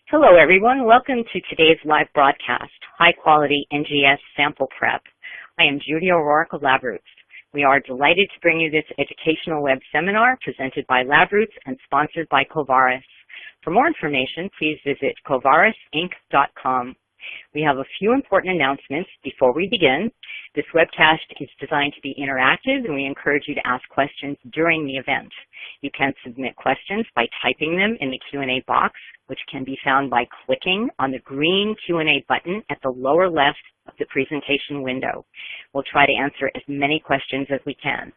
Hello everyone, welcome to today's live broadcast, High Quality NGS Sample Prep. I am Judy O'Rourke of LabRoots. We are delighted to bring you this educational web seminar presented by LabRoots and sponsored by Covaris. For more information, please visit covarisinc.com. We have a few important announcements before we begin. This webcast is designed to be interactive and we encourage you to ask questions during the event. You can submit questions by typing them in the Q&A box, which can be found by clicking on the green Q&A button at the lower left of the presentation window. We'll try to answer as many questions as we can.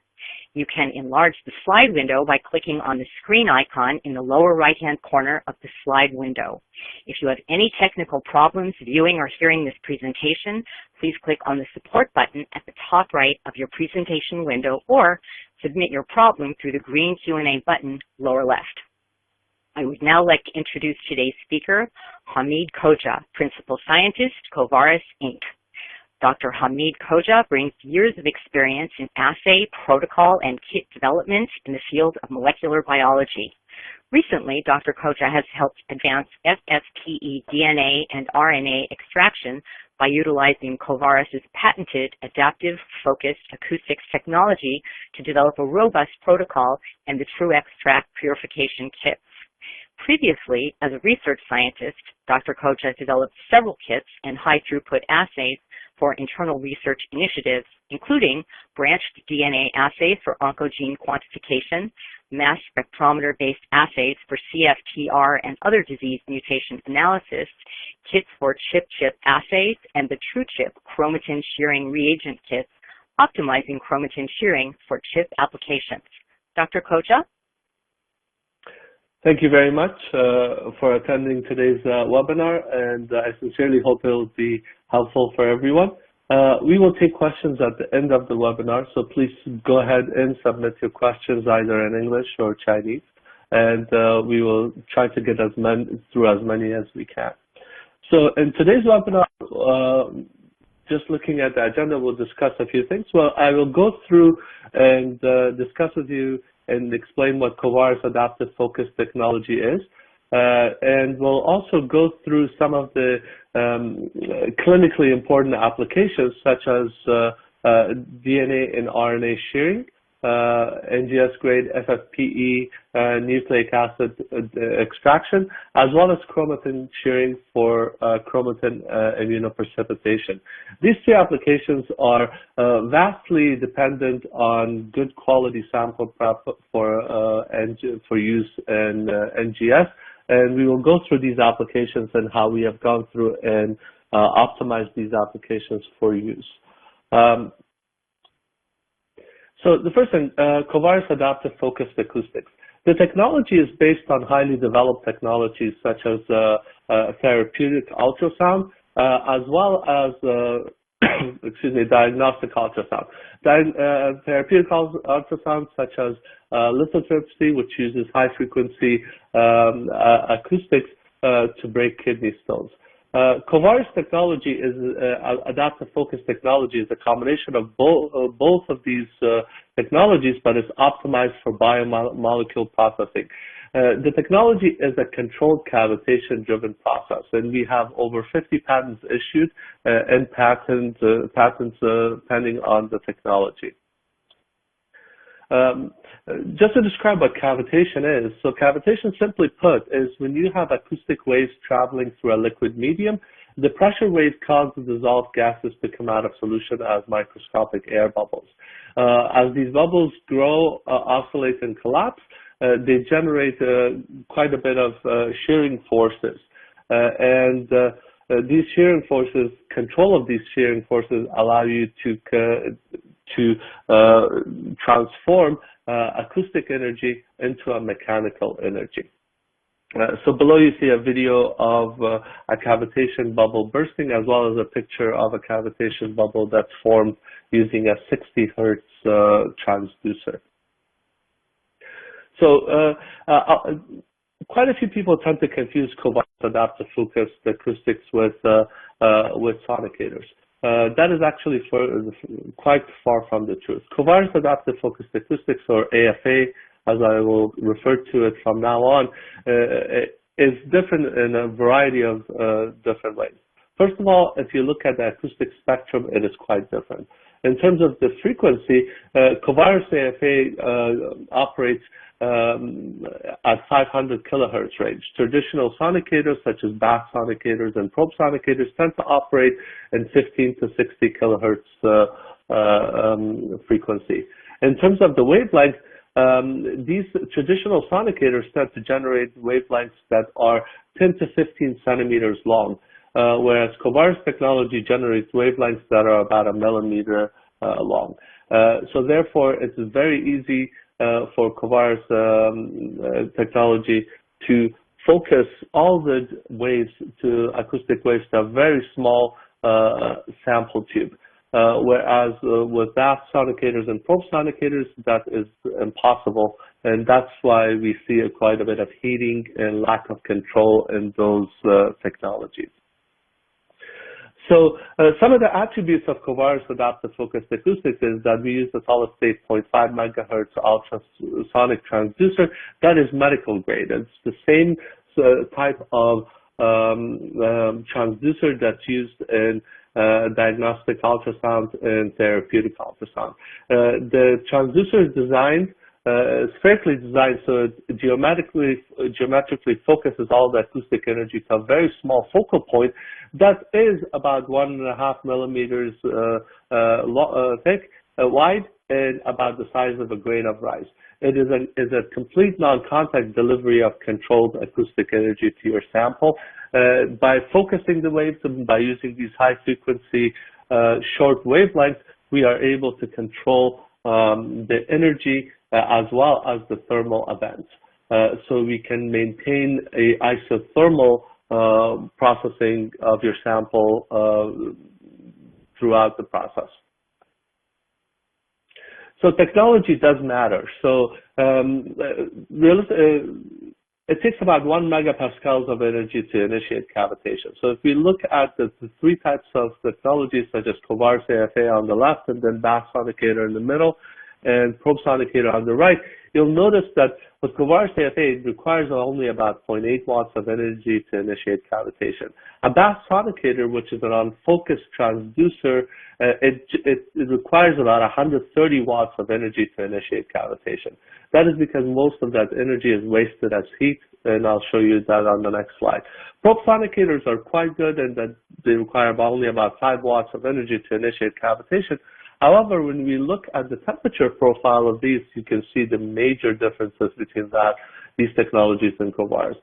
You can enlarge the slide window by clicking on the screen icon in the lower right-hand corner of the slide window. If you have any technical problems viewing or hearing this presentation, please click on the support button at the top right of your presentation window or submit your problem through the green Q&A button lower left. I would now like to introduce today's speaker, Hamid Khoja, Principal Scientist, Covaris Inc. Dr. Hamid Khoja brings years of experience in assay, protocol, and kit development in the field of molecular biology. Recently, Dr. Khoja has helped advance FFPE DNA and RNA extraction by utilizing Covaris' patented Adaptive Focused Acoustics technology to develop a robust protocol and the truXTRAC purification kits. Previously, as a research scientist, Dr. Khoja developed several kits and high-throughput assays for internal research initiatives, including branched DNA assays for oncogene quantification, mass spectrometer-based assays for CFTR and other disease mutation analysis, kits for chip-chip assays, and the truChip chromatin shearing reagent kits, optimizing chromatin shearing for chip applications. Dr. Khoja? Thank you very much for attending today's webinar, and I sincerely hope it will be helpful for everyone. We will take questions at the end of the webinar, so please go ahead and submit your questions either in English or Chinese, and we will try to get through as many as we can. So in today's webinar, just looking at the agenda, we'll discuss a few things. Well, I will go through and discuss with you and explain what Covaris Adaptive Focused Technology is. And we'll also go through some of the clinically important applications such as DNA and RNA shearing, NGS-grade FFPE, nucleic acid extraction, as well as chromatin shearing for chromatin immunoprecipitation. These two applications are vastly dependent on good quality sample prep for use in NGS, and we will go through these applications and how we have gone through and optimized these applications for use. So the first thing, Covaris Adaptive Focused Acoustics. The technology is based on highly developed technologies such as therapeutic ultrasound, as well as diagnostic ultrasound. Therapeutic ultrasound such as lithotripsy, which uses high-frequency acoustics to break kidney stones. Covaris technology is adaptive focus technology is a combination of both of these technologies, but it's optimized for biomolecule processing. The technology is a controlled cavitation-driven process, and we have over 50 patents issued and patents pending on the technology. Just to describe what cavitation is, so cavitation, simply put, is when you have acoustic waves traveling through a liquid medium, the pressure waves cause the dissolved gases to come out of solution as microscopic air bubbles. As these bubbles grow, oscillate, and collapse, they generate quite a bit of shearing forces. These shearing forces, control of these shearing forces allow you to transform acoustic energy into a mechanical energy. So below you see a video of a cavitation bubble bursting, as well as a picture of a cavitation bubble that's formed using a 60 Hertz transducer. So quite a few people tend to confuse Covaris Adaptive Focused Acoustics with sonicators. That is actually quite far from the truth. Covaris Adaptive Focused Acoustics, or AFA, as I will refer to it from now on, is different in a variety of different ways. First of all, if you look at the acoustic spectrum, it is quite different. In terms of the frequency, Covaris AFA operates at 500 kilohertz range. Traditional sonicators such as bath sonicators and probe sonicators tend to operate in 15 to 60 kilohertz frequency. In terms of the wavelength, these traditional sonicators tend to generate wavelengths that are 10 to 15 centimeters long, whereas Covaris technology generates wavelengths that are about a millimeter long. So therefore, it's very easy for Covaris technology to focus all the waves to acoustic waves to a very small sample tube. Whereas with bath sonicators and probe sonicators, that is impossible, and that's why we see quite a bit of heating and lack of control in those technologies. So some of the attributes of Covaris Adaptive Focused Acoustics is that we use the solid-state 0.5 megahertz ultrasonic transducer that is medical grade. It's the same type of transducer that's used in diagnostic ultrasound and therapeutic ultrasound. The transducer is designed, spherically designed, so it geometrically focuses all the acoustic energy to a very small focal point that is about 1.5 millimeters thick, wide, and about the size of a grain of rice. It is a complete non-contact delivery of controlled acoustic energy to your sample. By focusing the waves and by using these high-frequency short wavelengths, we are able to control the energy as well as the thermal events. So we can maintain a isothermal processing of your sample throughout the process. So technology does matter. So it takes about 1 megapascals of energy to initiate cavitation. So if we look at the three types of technologies, such as Covaris AFA on the left, and then bath sonicator in the middle, and probe sonicator on the right, you'll notice that with Covaris AFA, it requires only about 0.8 watts of energy to initiate cavitation. A bath sonicator, which is an unfocused transducer, it requires about 130 watts of energy to initiate cavitation. That is because most of that energy is wasted as heat, and I'll show you that on the next slide. Probe sonicators are quite good in that they require only about 5 watts of energy to initiate cavitation. However, when we look at the temperature profile of these, you can see the major differences between these technologies and Covaris.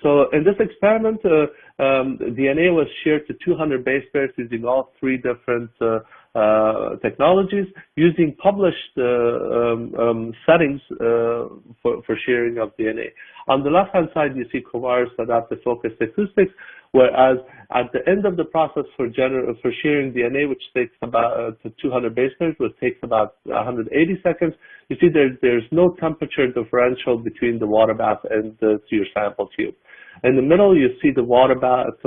So in this experiment, DNA was sheared to 200 base pairs using all three different technologies, using published settings for shearing of DNA. On the left-hand side, you see Covaris Adaptive Focused Acoustics, whereas at the end of the process for shearing DNA, which takes about 200 base pairs, which takes about 180 seconds, you see there's no temperature differential between the water bath and your sample tube. In the middle, you see the water bath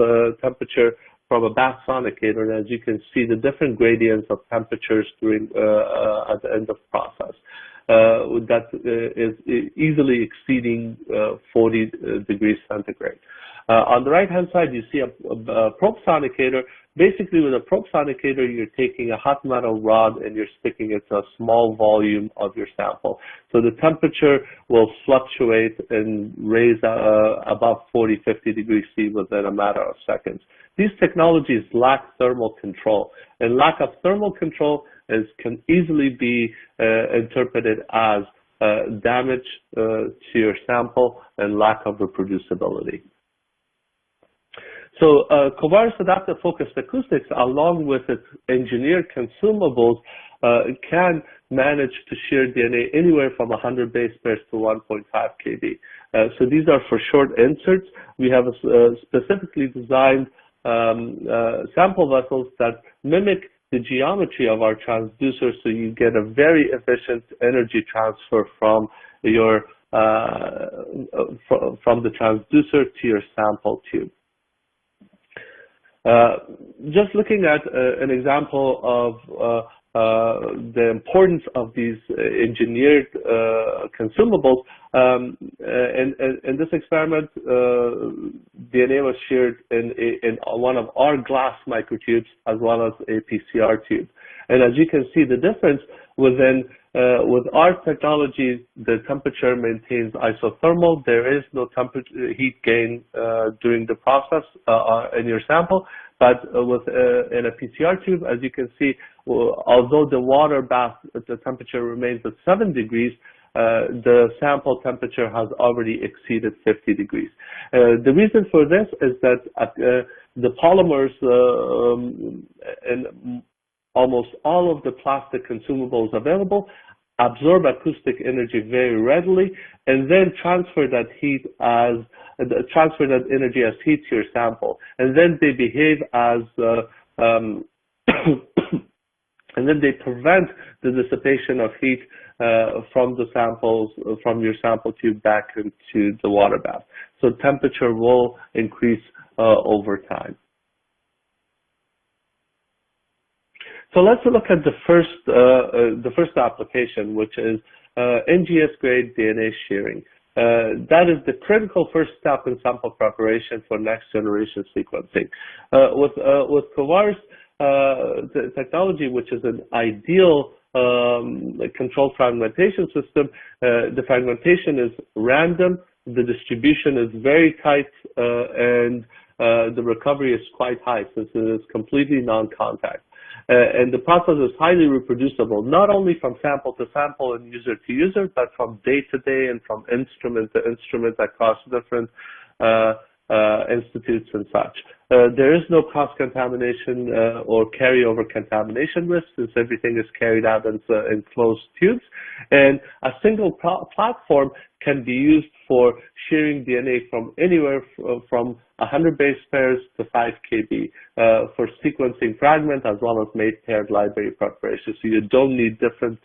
temperature from a bath sonicator, and as you can see, the different gradients of temperatures during at the end of the process. That is easily exceeding 40 degrees centigrade. On the right-hand side, you see a probe sonicator. Basically, with a probe sonicator, you're taking a hot metal rod and you're sticking it to a small volume of your sample. So the temperature will fluctuate and raise above 40, 50 degrees C within a matter of seconds. These technologies lack thermal control, and lack of thermal control can easily be interpreted as damage to your sample and lack of reproducibility. So Covaris Adaptive Focused Acoustics, along with its engineered consumables, can manage to shear DNA anywhere from 100 base pairs to 1.5 kb. So these are for short inserts. We have specifically designed sample vessels that mimic the geometry of our transducer, so you get a very efficient energy transfer from your from the transducer to your sample tube. Just looking at an example of the importance of these engineered consumables. In this experiment, DNA was sheared in one of our glass microtubes as well as a PCR tube. And as you can see, the difference with our technology, the temperature maintains isothermal. There is no heat gain during the process in your sample. But in a PCR tube, as you can see, although the water bath, the temperature remains at 7 degrees, the sample temperature has already exceeded 50 degrees. The reason for this is that the polymers in almost all of the plastic consumables available absorb acoustic energy very readily and then transfer that energy as heat to your sample, and then they behave as and then they prevent the dissipation of heat from your sample tube back into the water bath. So temperature will increase over time. So let's look at the first application, which is NGS-grade DNA shearing. That is the critical first step in sample preparation for next generation sequencing. With Covaris the technology, which is an ideal controlled fragmentation system, the fragmentation is random, the distribution is very tight, and the recovery is quite high since it is completely non-contact. And the process is highly reproducible, not only from sample to sample and user to user, but from day to day and from instrument to instrument across different institutes and such. There is no cross-contamination or carryover contamination risk since everything is carried out in closed tubes. And a single platform can be used for shearing DNA from anywhere from 100 base pairs to 5 kb for sequencing fragment as well as mate paired library preparation. So you don't need different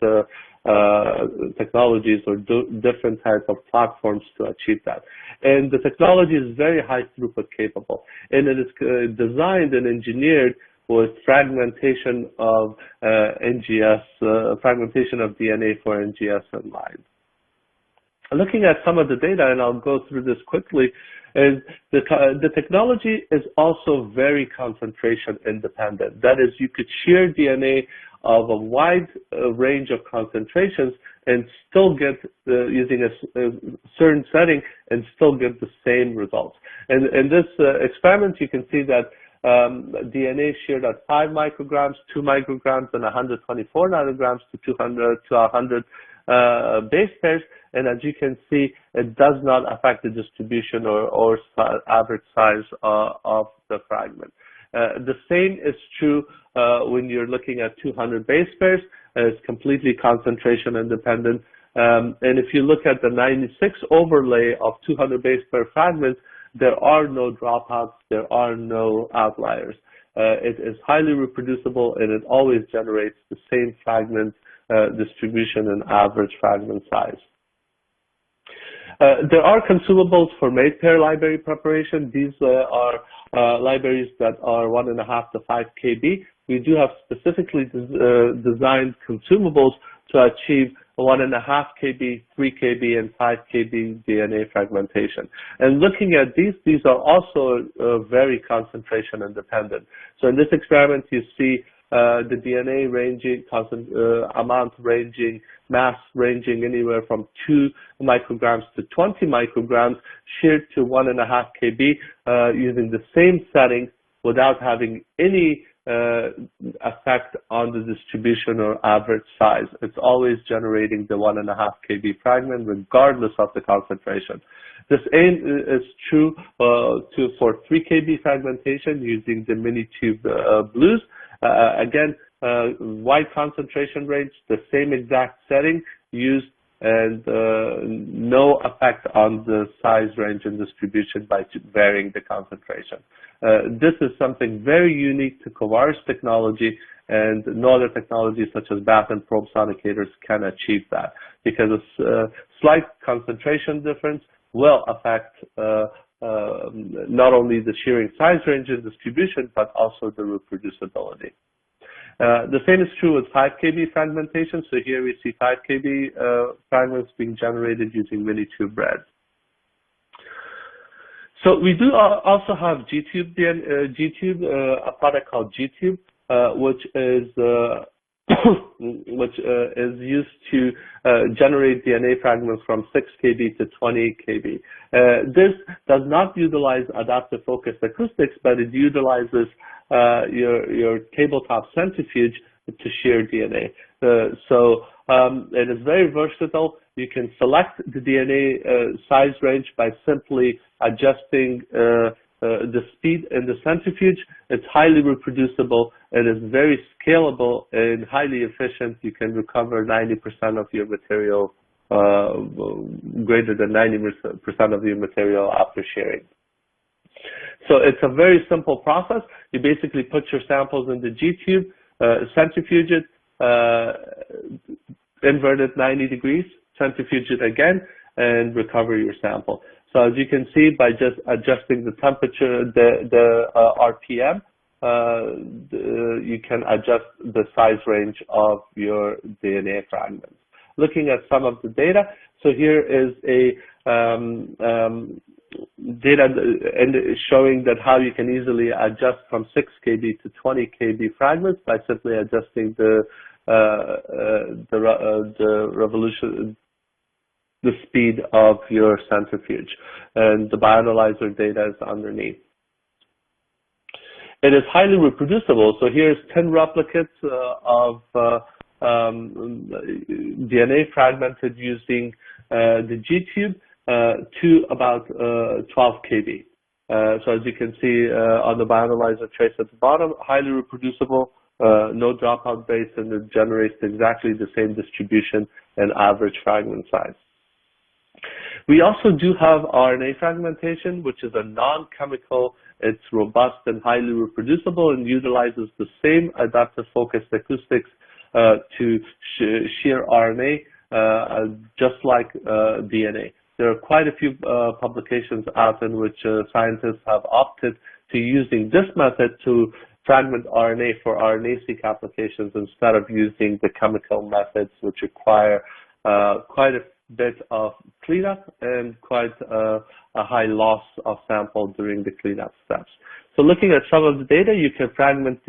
technologies or different types of platforms to achieve that. And the technology is very high throughput capable, and it is designed and engineered with fragmentation of fragmentation of DNA for NGS in line. Looking at some of the data, and I'll go through this quickly, is the technology is also very concentration independent. That is, you could shear DNA of a wide range of concentrations and still get, using a certain setting, and still get the same results. And in this experiment, you can see that DNA sheared at 5 micrograms, 2 micrograms, and 124 nanograms to 200 to 100 base pairs. And as you can see, it does not affect the distribution or average size of the fragment. The same is true when you're looking at 200 base pairs. It's completely concentration independent. And if you look at the 96 overlay of 200 base pair fragments, there are no dropouts, there are no outliers. It is highly reproducible, and it always generates the same fragment distribution and average fragment size. There are consumables for mate pair library preparation. These are libraries that are 1.5 to 5 kb. We do have specifically designed consumables to achieve 1.5 kb, 3 kb, and 5 kb DNA fragmentation. And looking at these are also very concentration independent. So in this experiment, you see the DNA ranging, amount ranging, mass ranging anywhere from 2 micrograms to 20 micrograms, sheared to 1.5 kb using the same setting without having any effect on the distribution or average size. It's always generating the 1.5 kb fragment regardless of the concentration. This is true for 3 kb fragmentation using the mini tube blues. Again, wide concentration range, the same exact setting used, and no effect on the size range and distribution by varying the concentration. This is something very unique to Covaris technology, and no other technologies such as bath and probe sonicators can achieve that, because a slight concentration difference will affect not only the shearing size range and distribution, but also the reproducibility. The same is true with 5 kb fragmentation. So here we see 5 kb fragments being generated using mini-tube breads. So we do also have G-tube, a product called G-tube, which is used to generate DNA fragments from 6 kb to 20 kb. This does not utilize adaptive focused acoustics, but it utilizes your tabletop centrifuge to shear DNA. So it is very versatile. You can select the DNA size range by simply adjusting the speed in the centrifuge. It's highly reproducible. It is very scalable and highly efficient. You can recover 90% of your material, greater than 90% of your material after shearing. So it's a very simple process. You basically put your samples in the G-tube, centrifuge it, invert it 90 degrees, centrifuge it again, and recover your sample. So as you can see, by just adjusting the temperature, the RPM, you can adjust the size range of your DNA fragments. Looking at some of the data, so here is a data and showing that how you can easily adjust from 6 kb to 20 kb fragments by simply adjusting the speed of your centrifuge, and the bioanalyzer data is underneath. It is highly reproducible. So here's 10 replicates of DNA fragmented using the G-tube to about 12 kb. So as you can see on the bioanalyzer trace at the bottom, highly reproducible, no dropout base, and it generates exactly the same distribution and average fragment size. We also do have RNA fragmentation, which is a non-chemical. It's robust and highly reproducible and utilizes the same adaptive focused acoustics to shear RNA, just like DNA. There are quite a few publications out in which scientists have opted to using this method to fragment RNA for RNA-seq applications instead of using the chemical methods, which require quite a bit of cleanup and quite a high loss of sample during the cleanup steps. So looking at some of the data, you can fragment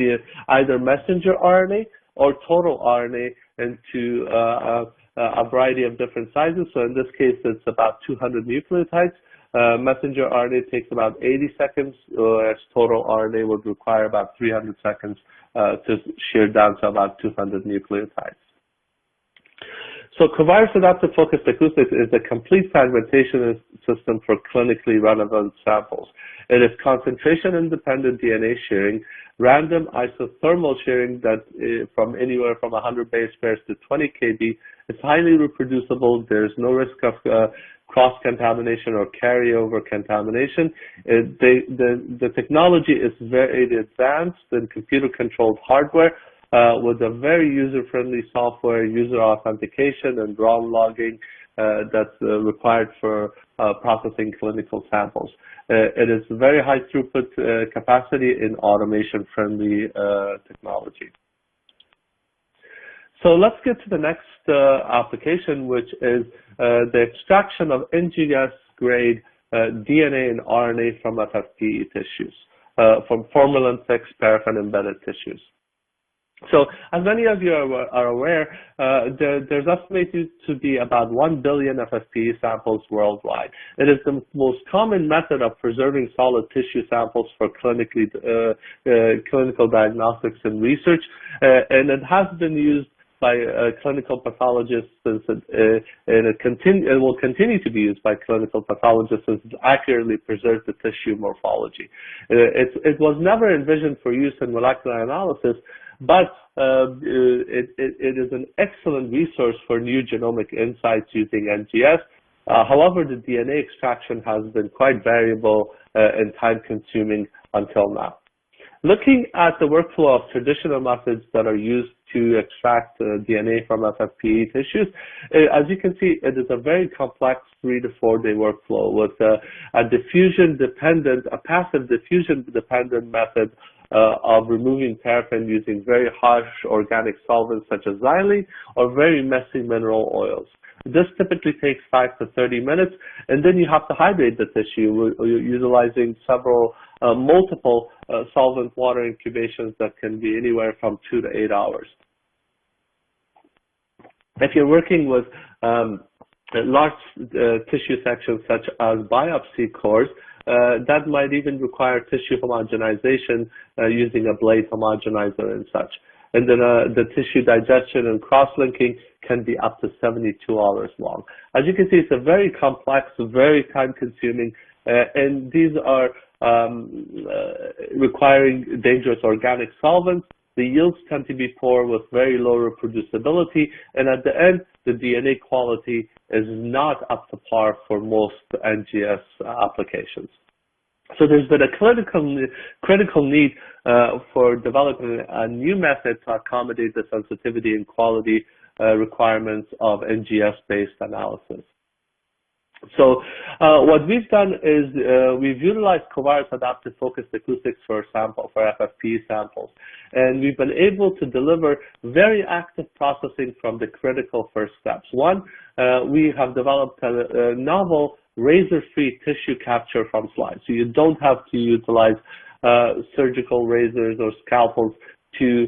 either messenger RNA or total RNA into a variety of different sizes. So in this case, it's about 200 nucleotides. Messenger RNA takes about 80 seconds, whereas total RNA would require about 300 seconds to shear down to about 200 nucleotides. So Covaris Adaptive Focused Acoustics is a complete fragmentation system for clinically relevant samples. It is concentration-independent DNA shearing, random isothermal shearing that from anywhere from 100 base pairs to 20 kb. It's highly reproducible. There's no risk of cross-contamination or carryover contamination. The technology is very advanced and computer-controlled hardware with a very user-friendly software, user authentication, and raw logging that's required for processing clinical samples. It is very high throughput capacity in automation-friendly technology. So let's get to the next application, which is the extraction of NGS-grade DNA and RNA from FFPE tissues, from formalin-fixed paraffin-embedded tissues. So as many of you are aware, there's estimated to be about 1 billion FFPE samples worldwide. It is the most common method of preserving solid tissue samples for clinical diagnostics and research, and it has been used by clinical pathologists since it will continue to be used by clinical pathologists since it accurately preserves the tissue morphology. It was never envisioned for use in molecular analysis, but it is an excellent resource for new genomic insights using NGS. However, the DNA extraction has been quite variable and time-consuming until now. Looking at the workflow of traditional methods that are used to extract DNA from FFPE tissues, as you can see, it is a very complex 3 to 4 day workflow with a passive diffusion-dependent method of removing paraffin using very harsh organic solvents such as xylene or very messy mineral oils. This typically takes 5 to 30 minutes, and then you have to hydrate the tissue utilizing multiple solvent water incubations that can be anywhere from 2 to 8 hours. If you're working with large tissue sections such as biopsy cores, that might even require tissue homogenization using a blade homogenizer and such. And then the tissue digestion and cross-linking can be up to 72 hours long. As you can see, it's a very complex, very time-consuming, and these are requiring dangerous organic solvents. The yields tend to be poor with very low reproducibility, and at the end, the DNA quality is not up to par for most NGS applications. So there's been a critical need for developing a new method to accommodate the sensitivity and quality requirements of NGS-based analysis. So what we've done is we've utilized Covaris Adaptive Focused Acoustics for FFPE samples, and we've been able to deliver very active processing from the critical first steps. One, we have developed a novel razor-free tissue capture from slides, so you don't have to utilize surgical razors or scalpels to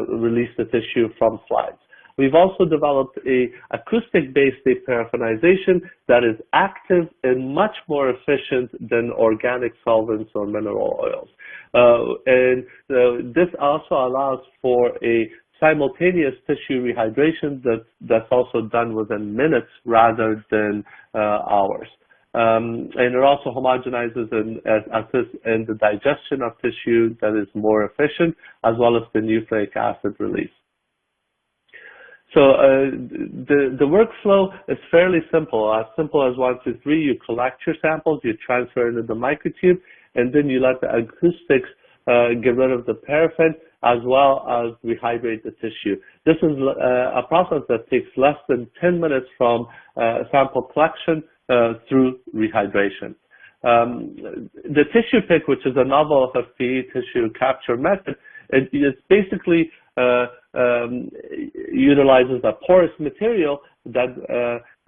release the tissue from slides. We've also developed a acoustic-based deparaffinization that is active and much more efficient than organic solvents or mineral oils. This also allows for a simultaneous tissue rehydration that's also done within minutes rather than hours. And it also homogenizes and assists in the digestion of tissue that is more efficient, as well as the nucleic acid release. So the workflow is fairly simple. As simple as 1, 2, 3, you collect your samples, you transfer into the microtube, and then you let the acoustics get rid of the paraffin as well as rehydrate the tissue. This is a process that takes less than 10 minutes from sample collection through rehydration. The tissuePICK, which is a novel FFPE tissue capture method, it basically utilizes a porous material that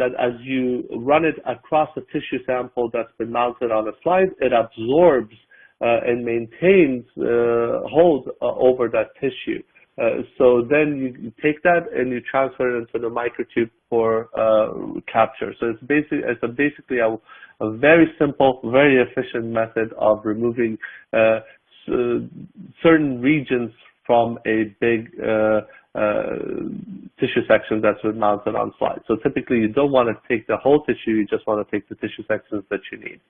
as you run it across a tissue sample that's been mounted on a slide, it absorbs and maintains hold over that tissue. So then you take that and you transfer it into the microtube for capture. So it's basically a very simple, very efficient method of removing certain regions from a big tissue section that's been mounted on slides. So typically you don't want to take the whole tissue, you just want to take the tissue sections that you need.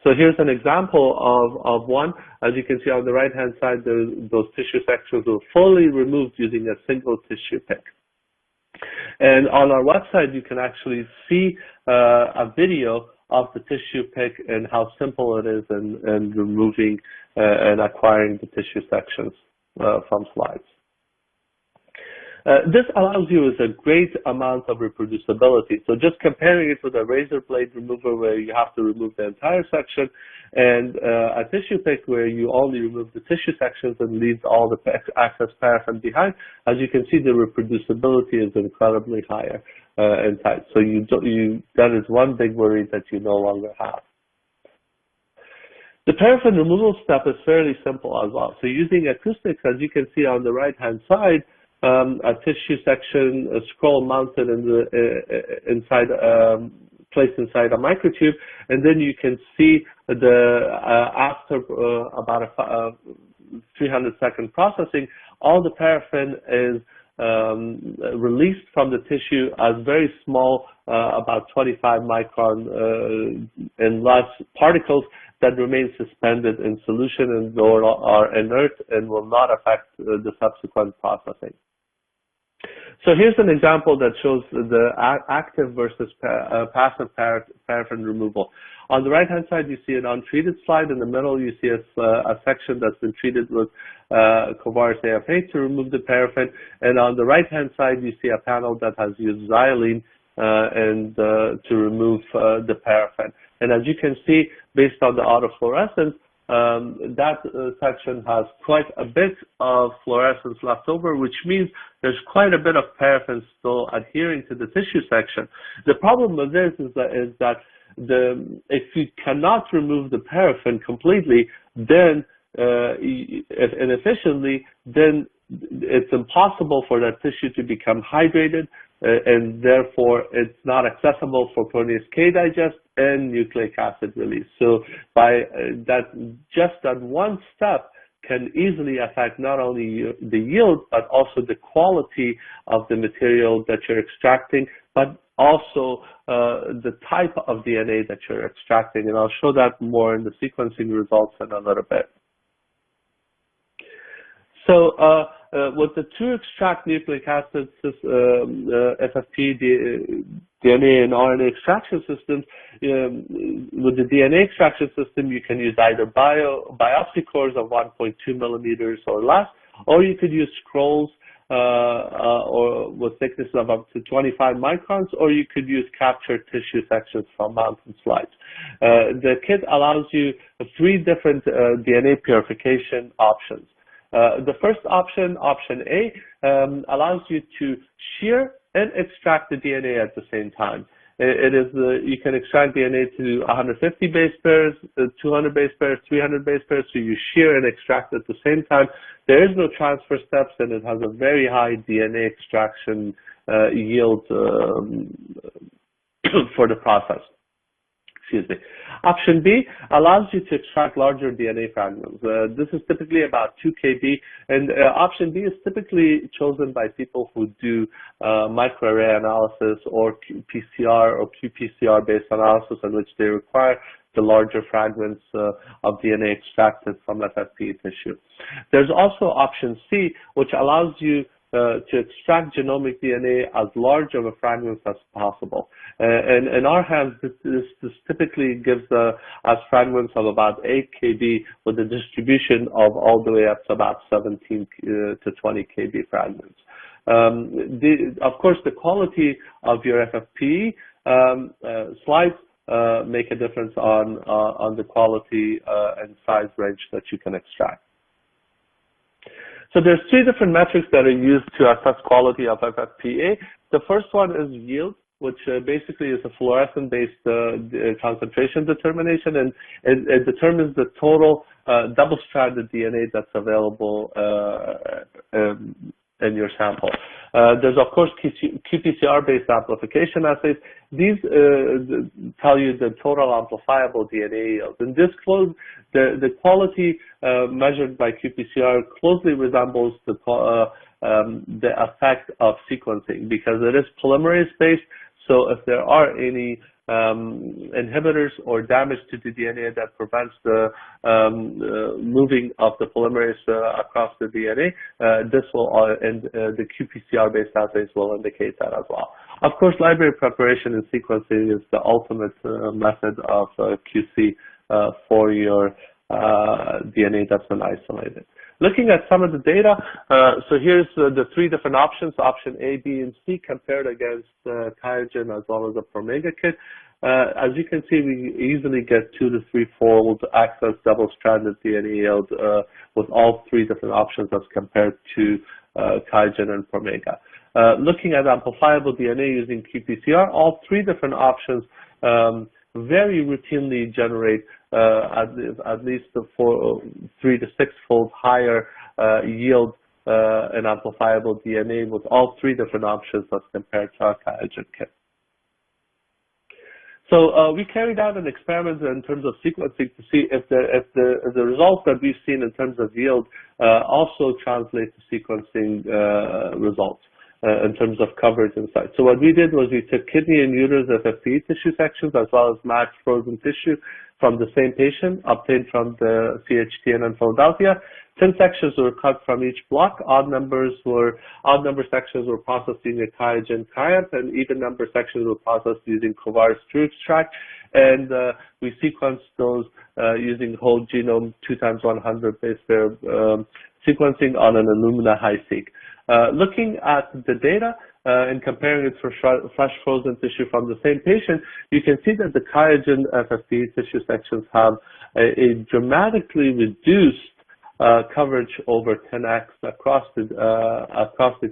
So here's an example of one. As you can see on the right-hand side, those tissue sections were fully removed using a single tissuePICK. And on our website, you can actually see a video of the tissuePICK and how simple it is in removing and acquiring the tissue sections from slides. This allows you a great amount of reproducibility. So just comparing it with a razor blade remover where you have to remove the entire section, and a tissuePICK where you only remove the tissue sections and leave all the excess paraffin behind, as you can see, the reproducibility is incredibly higher and tight. So that is one big worry that you no longer have. The paraffin removal step is fairly simple as well. So using acoustics, as you can see on the right-hand side, a tissue section, a scroll mounted placed inside a microtube, and then you can see after about a 300-second processing, all the paraffin is released from the tissue as very small, about 25 micron and less particles that remain suspended in solution and are inert and will not affect the subsequent processing. So here's an example that shows the active versus passive paraffin removal. On the right-hand side, you see an untreated slide. In the middle, you see a section that's been treated with Covaris AFA to remove the paraffin. And on the right-hand side, you see a panel that has used xylene to remove the paraffin. And as you can see, based on the autofluorescence, that section has quite a bit of fluorescence left over, which means there's quite a bit of paraffin still adhering to the tissue section. The problem with this is that if you cannot remove the paraffin completely, then inefficiently, then it's impossible for that tissue to become hydrated, and therefore it's not accessible for protease K digest and nucleic acid release. So by just that one step can easily affect not only the yield, but also the quality of the material that you're extracting, but also the type of DNA that you're extracting. And I'll show that more in the sequencing results in a little bit. So with the truXTRAC nucleic acid FFPE DNA and RNA extraction systems, with the DNA extraction system, you can use either biopsy cores of 1.2 millimeters or less, or you could use scrolls or with thickness of up to 25 microns, or you could use captured tissue sections from mountain slides. The kit allows you 3 different DNA purification options. The first option, option A, allows you to shear and extract the DNA at the same time. You can extract DNA to 150 base pairs, 200 base pairs, 300 base pairs, so you shear and extract at the same time. There is no transfer steps, and it has a very high DNA extraction yield for the process. Excuse me. Option B allows you to extract larger DNA fragments. This is typically about 2 kb, and option B is typically chosen by people who do microarray analysis or PCR or qPCR-based analysis, in which they require the larger fragments of DNA extracted from FFPE tissue. There's also option C, which allows you to extract genomic DNA as large of a fragment as possible. And in our hands, this typically gives us fragments of about 8 kb with a distribution of all the way up to about 17 to 20 kb fragments. Of course, the quality of your FFPE slides make a difference on the quality and size range that you can extract. So there's 3 different metrics that are used to assess quality of FFPE. The first one is yield, which basically is a fluorescent-based concentration determination, and it determines the total double-stranded DNA that's available in your sample. There's, of course, qPCR-based amplification assays. These tell you the total amplifiable DNA yield. And this the quality measured by qPCR closely resembles the effect of sequencing, because it is polymerase-based. So if there are any inhibitors or damage to the DNA that prevents the moving of the polymerase across the DNA, this will, and the qPCR-based assays will indicate that as well. Of course, library preparation and sequencing is the ultimate method of QC for your DNA that's been isolated. Looking at some of the data, so here's the 3 different options, option A, B, and C, compared against QIAGEN as well as the Promega kit. As you can see, we easily get 2 to 3-fold access double-stranded DNA yield with all 3 different options as compared to QIAGEN and Promega. Looking at amplifiable DNA using qPCR, all 3 different options very routinely generate at least 3 to 6-fold higher yield in amplifiable DNA with all 3 different options as compared to our QIAGEN kit. So we carried out an experiment in terms of sequencing to see if the results that we've seen in terms of yield also translate to sequencing results in terms of coverage and size. So what we did was we took kidney and uterus FFPE tissue sections as well as matched frozen tissue from the same patient obtained from the CHTN in Philadelphia. 10 sections were cut from each block. Odd number sections were processed using a QIAGEN QIAP, and even number sections were processed using Covaris truXTRAC. And we sequenced those using whole genome 2x100 base pair sequencing on an Illumina HiSeq. Looking at the data, and comparing it for fresh frozen tissue from the same patient, you can see that the QIAGEN FFPE tissue sections have a dramatically reduced coverage over 10x across the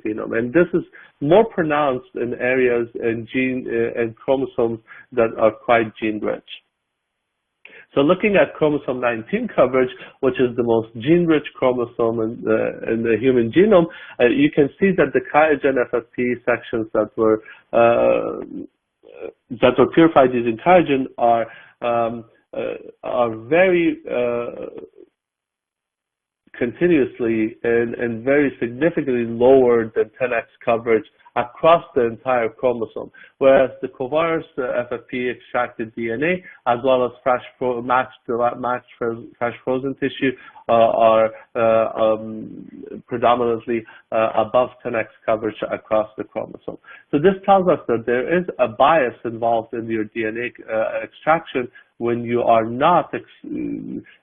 genome, and this is more pronounced in areas and and chromosomes that are quite gene-rich. So looking at chromosome 19 coverage, which is the most gene-rich chromosome in the human genome, you can see that the QIAGEN FFPE sections that were purified using QIAGEN are very continuously and very significantly lower than 10x coverage across the entire chromosome, whereas the Covaris FFPE extracted DNA, as well as matched fresh frozen tissue, are predominantly above 10x coverage across the chromosome. So this tells us that there is a bias involved in your DNA extraction when you are not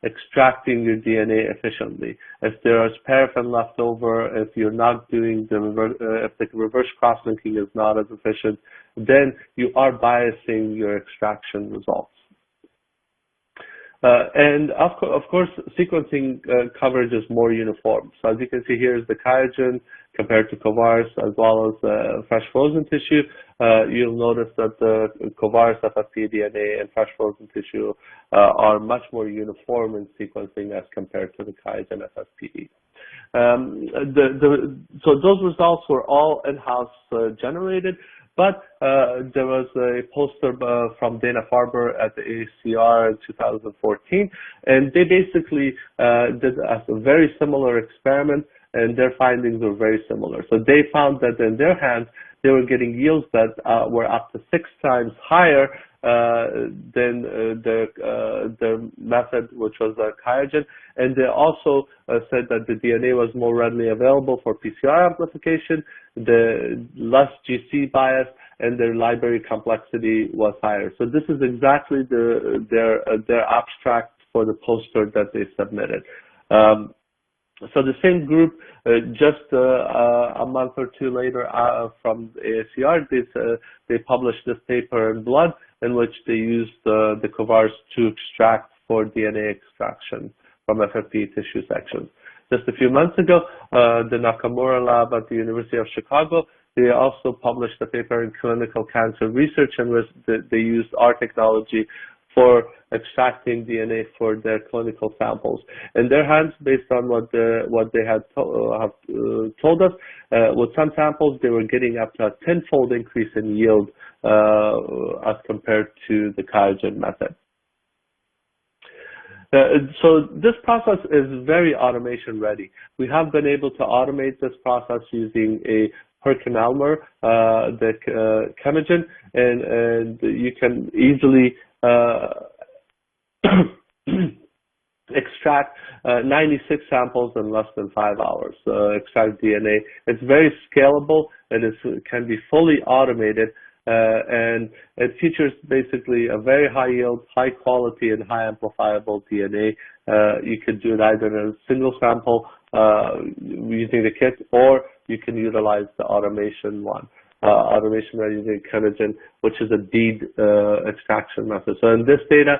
extracting your DNA efficiently. If there is paraffin left over, if you're not doing if the reverse cross-linking is not as efficient, then you are biasing your extraction results. And of course, sequencing coverage is more uniform. So as you can see, here is the QIAGEN compared to Covaris, as well as fresh frozen tissue. You'll notice that the Covaris FFPE DNA and fresh frozen tissue are much more uniform in sequencing as compared to the QIAGEN FFPE. So those results were all in-house generated, but there was a poster from Dana-Farber at the AACR in 2014, and they basically did a very similar experiment, and their findings were very similar. So they found that in their hands, they were getting yields that were up to 6 times higher than the method, which was QIAGEN, and they also said that the DNA was more readily available for PCR amplification, the less GC bias, and their library complexity was higher. So this is exactly their abstract for the poster that they submitted. So the same group, just a month or two later from the AACR, they published this paper in Blood, in which they used the Covaris truXTRAC for DNA extraction from FFPE tissue sections. Just a few months ago, the Nakamura lab at the University of Chicago, they also published a paper in Clinical Cancer Research, in which they used our technology for extracting DNA for their clinical samples. In their hands, based on what they had told us, with some samples, they were getting up to a 10-fold increase in yield as compared to the QIAGEN method. So this process is very automation ready. We have been able to automate this process using a Perkin-Elmer, the Chemagen, and you can easily extract 96 samples in less than 5 hours, extract DNA. It's very scalable, and it can be fully automated, and it features basically a very high yield, high quality, and high amplifiable DNA. You could do it either in a single sample using the kit, or you can utilize the automation one. Automation by using Chemagen, which is a bead extraction method. So in this data,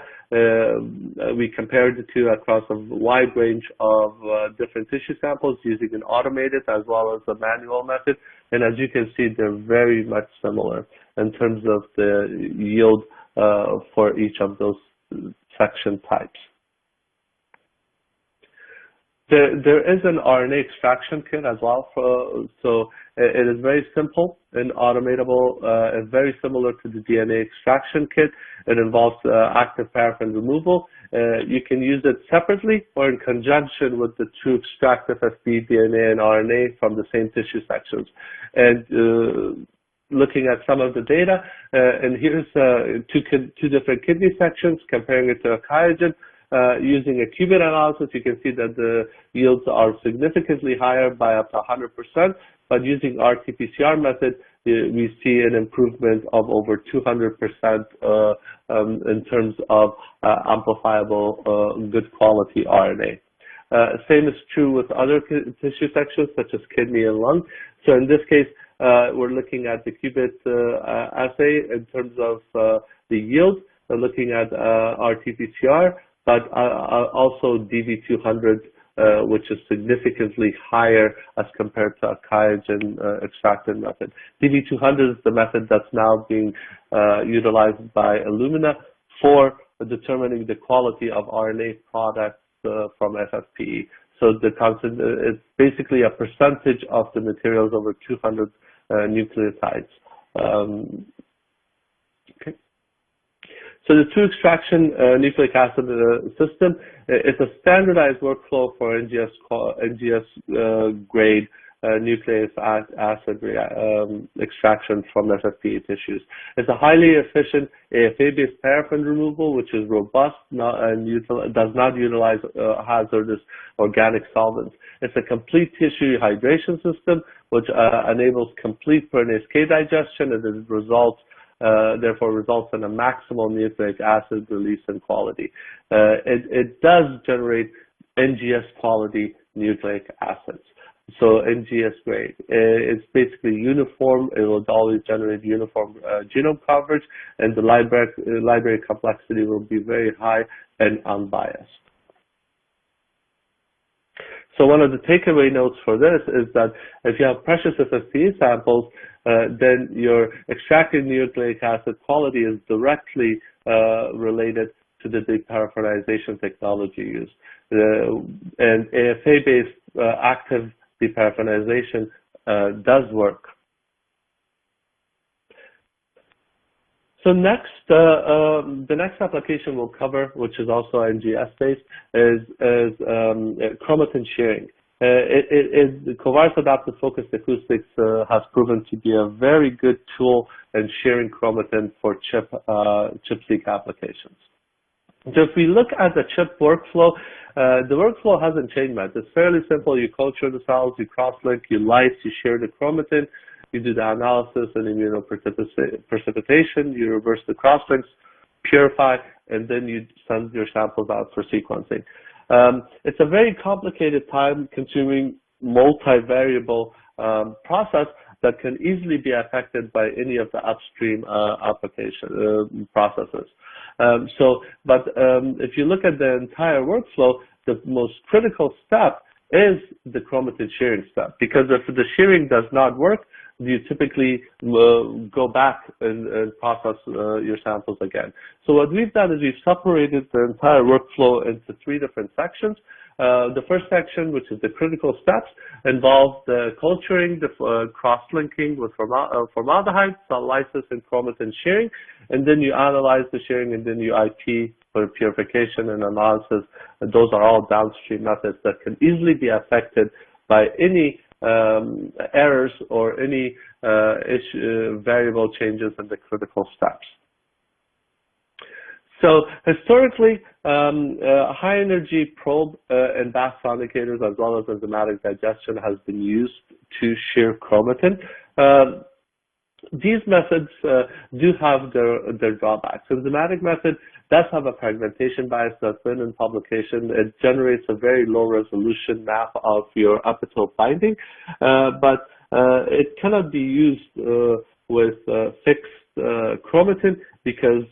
we compared the two across a wide range of different tissue samples using an automated as well as a manual method. And as you can see, they're very much similar in terms of the yield for each of those section types. There is an RNA extraction kit as well, so it is very simple and automatable and very similar to the DNA extraction kit. It involves active paraffin removal. You can use it separately or in conjunction with the truXTRAC FFPE DNA and RNA from the same tissue sections. And looking at some of the data, and here's two different kidney sections, comparing it to a QIAGEN. Using a qubit analysis, you can see that the yields are significantly higher by up to 100%, but using RT-PCR method, we see an improvement of over 200% in terms of amplifiable, good quality RNA. Same is true with other tissue sections, such as kidney and lung. So in this case, we're looking at the qubit assay in terms of the yield. We're looking at RT-PCR, but also DV200, which is significantly higher as compared to a QIAGEN extracted method. DV200 is the method that's now being utilized by Illumina for determining the quality of RNA products from FFPE. So the constant, it's basically a percentage of the materials over 200 nucleotides. Okay. So the two-extraction nucleic acid system is a standardized workflow for NGS-grade nucleic acid extraction from FFPE tissues. It's a highly efficient AFA-based paraffin removal, which is robust and does not utilize hazardous organic solvents. It's a complete tissue hydration system, which enables complete per-NASK digestion, and it therefore results in a maximal nucleic acid release and quality. It does generate NGS quality nucleic acids. So NGS grade, it's basically uniform. It will always generate uniform genome coverage, and the library complexity will be very high and unbiased. So one of the takeaway notes for this is that if you have precious FFPE samples, then your extracted nucleic acid quality is directly related to the deparaffinization technology used. And AFA-based active deparaffinization does work. So next, the next application we'll cover, which is also NGS-based, is chromatin shearing. Covaris Adaptive Focused Acoustics has proven to be a very good tool in shearing chromatin for chip-seq applications. So if we look at the chip workflow, the workflow hasn't changed much. It's fairly simple. You culture the cells, you cross-link, you lyse, you shear the chromatin, you do the analysis and immunoprecipitation, you reverse the cross-links, purify, and then you send your samples out for sequencing. It's a very complicated, time-consuming, multivariable process that can easily be affected by any of the upstream application processes. If you look at the entire workflow, the most critical step is the chromatin shearing step, because if the shearing does not work, you typically go back and process your samples again. So what we've done is we've separated the entire workflow into 3 different sections. The first section, which is the critical steps, involves the culturing, the cross-linking with formaldehyde, cell lysis, and chromatin shearing, and then you analyze the shearing, and then you IP for purification and analysis. And those are all downstream methods that can easily be affected by any errors or any variable changes in the critical steps. So historically, high energy probe and bath-sonicators, as well as enzymatic digestion, has been used to shear chromatin. These methods do have their drawbacks. Enzymatic method does have a fragmentation bias that's been in publication. It generates a very low resolution map of your epitope binding, but it cannot be used with fixed chromatin because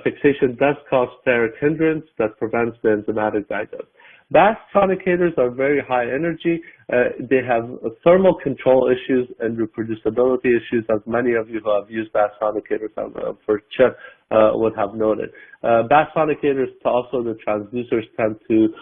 fixation does cause steric hindrance that prevents the enzymatic digest. Bath sonicators are very high energy. They have thermal control issues and reproducibility issues, as many of you who have used bath sonicators for chip would have noted. Bath sonicators, also the transducers, tend to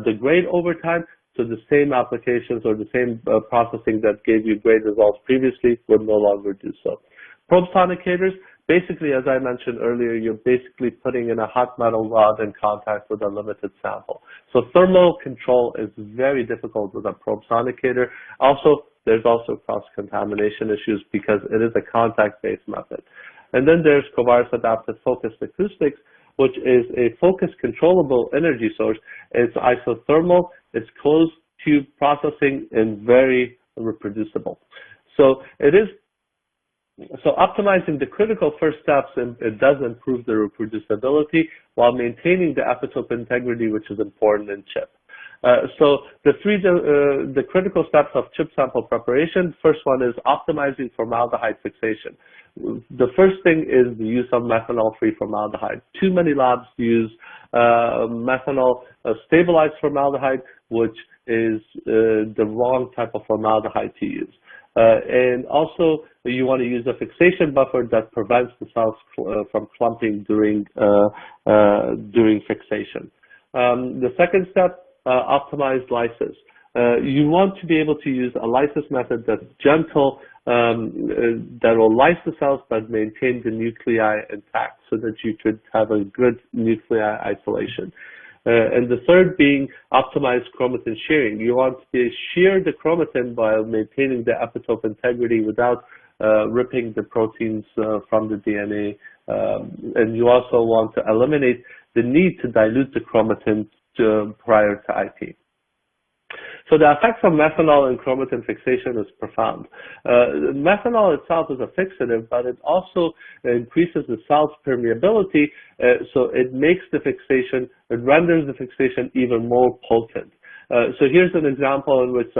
degrade over time, so the same applications or the same processing that gave you great results previously would no longer do so. Probe sonicators, basically, as I mentioned earlier, you're basically putting in a hot metal rod in contact with a limited sample. So thermal control is very difficult with a probe sonicator. Also, there's also cross-contamination issues because it is a contact-based method. And then there's Covaris Adaptive Focused Acoustics, which is a focus controllable energy source. It's isothermal, it's closed tube processing, and very reproducible. So optimizing the critical first steps, it does improve the reproducibility while maintaining the epitope integrity, which is important in chip. So the critical steps of chip sample preparation, first one is optimizing formaldehyde fixation. The first thing is the use of methanol-free formaldehyde. Too many labs use methanol stabilized formaldehyde, which is the wrong type of formaldehyde to use. And also, you want to use a fixation buffer that prevents the cells from clumping during fixation. The second step, optimized lysis. You want to be able to use a lysis method that's gentle, that will lyse the cells but maintain the nuclei intact so that you could have a good nuclei isolation. And the third being optimized chromatin shearing. You want to shear the chromatin while maintaining the epitope integrity without ripping the proteins from the DNA. And you also want to eliminate the need to dilute the chromatin prior to IP. So the effects of methanol in chromatin fixation is profound. Methanol itself is a fixative, but it also increases the cell's permeability, so it makes the fixation, it renders the fixation even more potent. So here's an example in which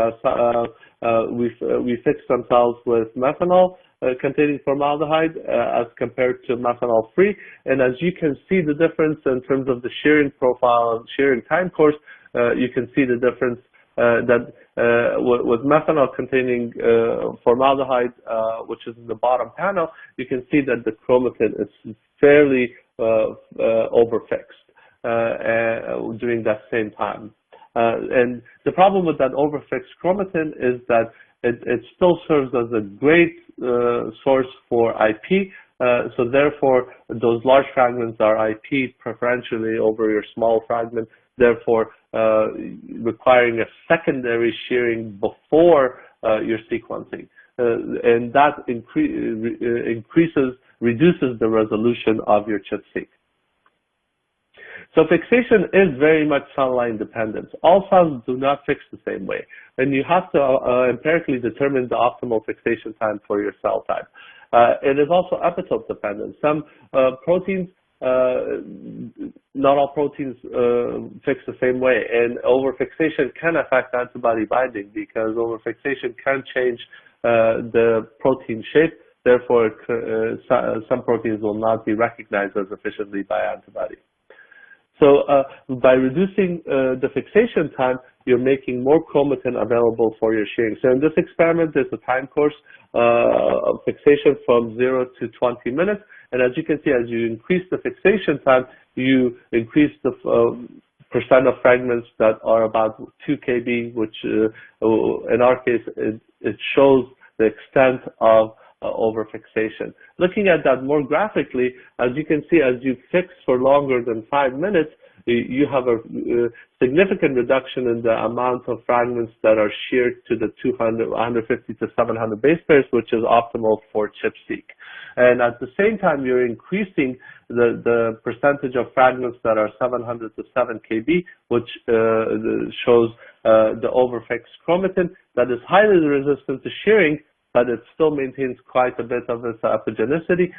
we fixed some cells with methanol containing formaldehyde as compared to methanol-free, and as you can see the difference in terms of the shearing profile and shearing time course, you can see the difference that with methanol containing formaldehyde, which is in the bottom panel, you can see that the chromatin is fairly overfixed during that same time. And the problem with that overfixed chromatin is that it still serves as a great source for IP. So therefore, those large fragments are IP preferentially over your small fragment, therefore requiring a secondary shearing before your sequencing. And that reduces the resolution of your ChIP-seq. So fixation is very much cell line dependent. All cells do not fix the same way, and you have to empirically determine the optimal fixation time for your cell type. It is also epitope dependent. Some proteins, not all proteins fix the same way, and overfixation can affect antibody binding because overfixation can change the protein shape. Therefore, some proteins will not be recognized as efficiently by antibody. So by reducing the fixation time, you're making more chromatin available for your shearing. So in this experiment, there's a time course of fixation from 0 to 20 minutes. And as you can see, as you increase the fixation time, you increase the percent of fragments that are about 2 kb, which in our case, it shows the extent of overfixation. Looking at that more graphically, as you can see, as you fix for longer than 5 minutes, you have a significant reduction in the amount of fragments that are sheared to the 150 to 700 base pairs, which is optimal for ChIP-seq. And at the same time, you're increasing the percentage of fragments that are 700 to 7 kb, which shows the overfixed chromatin that is highly resistant to shearing, but it still maintains quite a bit of its epigenicity,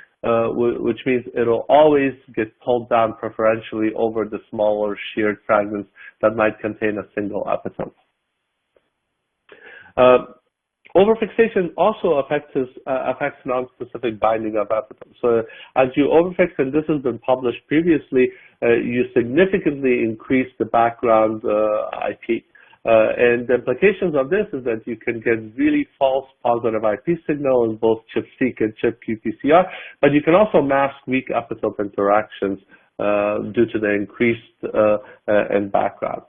which means it'll always get pulled down preferentially over the smaller sheared fragments that might contain a single epitope. Overfixation also affects non-specific binding of epitopes. So as you overfix, and this has been published previously, you significantly increase the background IP. And the implications of this is that you can get really false positive IP signal in both ChIP-seq and ChIP-qPCR, but you can also mask weak epitope interactions due to the increased in background.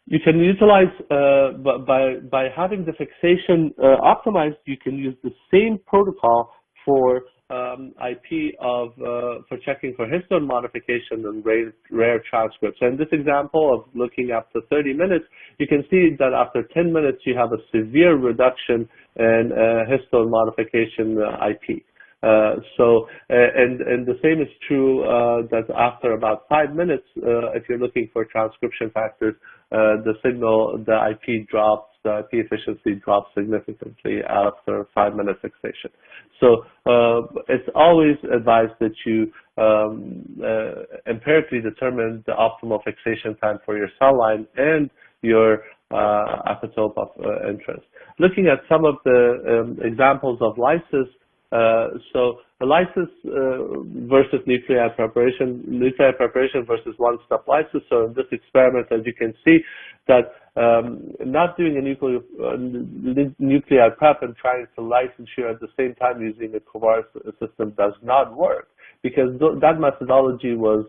You can utilize, by having the fixation optimized, you can use the same protocol for IP for checking for histone modification and rare transcripts. And this example of looking after 30 minutes, you can see that after 10 minutes you have a severe reduction in histone modification IP. And the same is true that after about 5 minutes, if you're looking for transcription factors, the IP drops the IP efficiency drops significantly after 5-minute fixation. So it's always advised that you empirically determine the optimal fixation time for your cell line and your epitope of interest. Looking at some of the examples of lysis, so the lysis versus nuclei preparation versus one-step lysis. So in this experiment, as you can see, that not doing a nuclei prep and trying to lyse and shear at the same time using a Covaris system does not work, because that methodology was